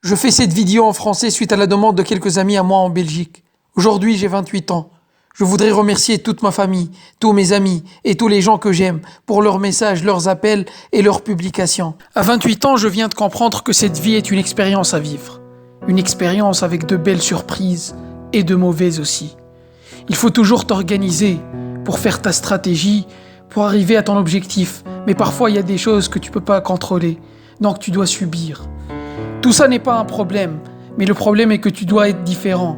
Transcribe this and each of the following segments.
Je fais cette vidéo en français suite à la demande de quelques amis à moi en Belgique. Aujourd'hui, j'ai 28 ans. Je voudrais remercier toute ma famille, tous mes amis et tous les gens que j'aime pour leurs messages, leurs appels et leurs publications. À 28 ans, je viens de comprendre que cette vie est une expérience à vivre. Une expérience avec de belles surprises et de mauvaises aussi. Il faut toujours t'organiser pour faire ta stratégie, pour arriver à ton objectif. Mais parfois, il y a des choses que tu peux pas contrôler, donc tu dois subir. Tout ça n'est pas un problème, mais le problème est que tu dois être différent.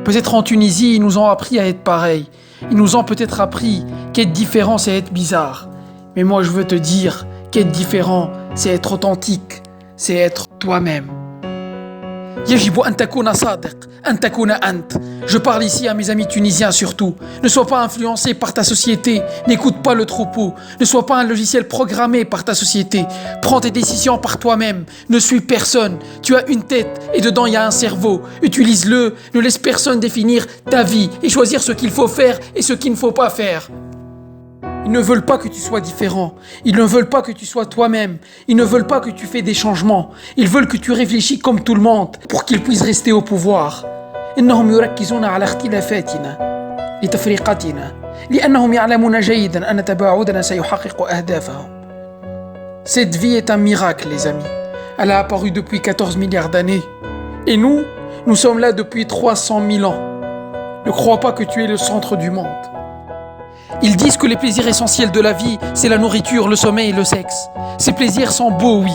Peut-être en Tunisie, ils nous ont appris à être pareil. Ils nous ont peut-être appris qu'être différent, c'est être bizarre. Mais moi, je veux te dire qu'être différent, c'est être authentique, c'est être toi-même. يجب أن تكون صادق أن تكون أنت. Je parle ici à mes amis tunisiens surtout. Ne sois pas influencé par ta société, n'écoute pas le troupeau, ne sois pas un logiciel programmé par ta société. Prends tes décisions par toi-même, ne suis personne. Tu as une tête et dedans il y a un cerveau. Utilise-le, ne laisse personne définir ta vie et choisir ce qu'il faut faire et ce qu'il ne faut pas faire. Ils ne veulent pas que tu sois différent. Ils ne veulent pas que tu sois toi-même. Ils ne veulent pas que tu fasses des changements. Ils veulent que tu réfléchis comme tout le monde pour qu'ils puissent rester au pouvoir. إنهم يركزون على اختلافاتنا لتفرقتنا لأنهم يعلمون جيدا أن تباعدنا سيحقق أهدافهم. Cette vie est un miracle, les amis. Elle a apparu depuis 14 milliards d'années. Et nous sommes là depuis 300 000 ans. Ne crois pas que tu es le centre du monde. Ils disent que les plaisirs essentiels de la vie, c'est la nourriture, le sommeil et le sexe. Ces plaisirs sont beaux, oui.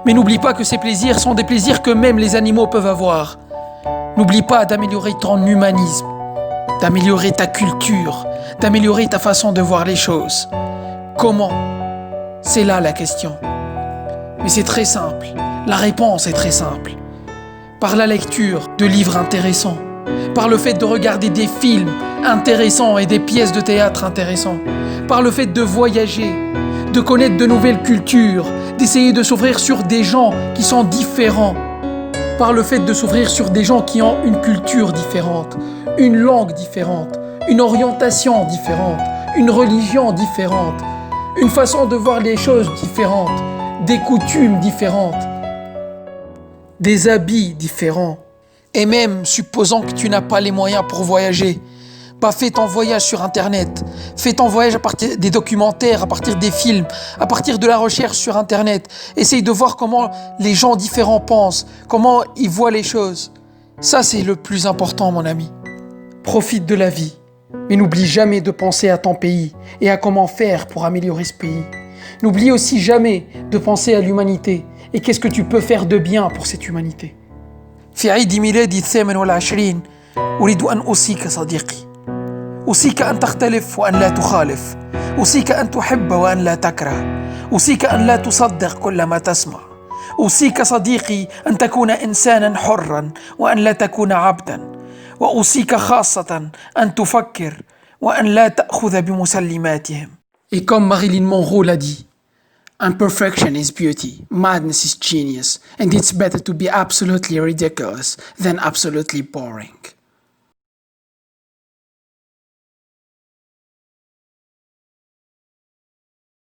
Mais n'oublie pas que ces plaisirs sont des plaisirs que même les animaux peuvent avoir. N'oublie pas d'améliorer ton humanisme, d'améliorer ta culture, d'améliorer ta façon de voir les choses. Comment? C'est là la question. Mais c'est très simple. La réponse est très simple. Par la lecture de livres intéressants, par le fait de regarder des films intéressants et des pièces de théâtre intéressantes, par le fait de voyager, de connaître de nouvelles cultures, d'essayer de s'ouvrir sur des gens qui sont différents, par le fait de s'ouvrir sur des gens qui ont une culture différente, une langue différente, une orientation différente, une religion différente, une façon de voir les choses différentes, des coutumes différentes, des habits différents. Et même, supposons que tu n'as pas les moyens pour voyager, fais ton voyage sur Internet. Fais ton voyage à partir des documentaires, à partir des films, à partir de la recherche sur Internet. Essaye de voir comment les gens différents pensent, comment ils voient les choses. Ça, c'est le plus important, mon ami. Profite de la vie, mais n'oublie jamais de penser à ton pays et à comment faire pour améliorer ce pays. N'oublie aussi jamais de penser à l'humanité et qu'est-ce que tu peux faire de bien pour cette humanité. في عيد ميلادي 28 أريد أن أوصيك صديقي. أوصيك أن تختلف وأن لا تخالف. أوصيك أن تحب وأن لا تكره. أوصيك أن لا تصدق كل ما تسمع. أوصيك صديقي أن تكون إنسانا حرا وأن لا تكون عبدا. وأوصيك خاصة أن تفكر وأن لا تأخذ بمسلماتهم. Et comme Marilyn Monroe l'a dit, imperfection is beauty, madness is genius, and it's better to be absolutely ridiculous than absolutely boring.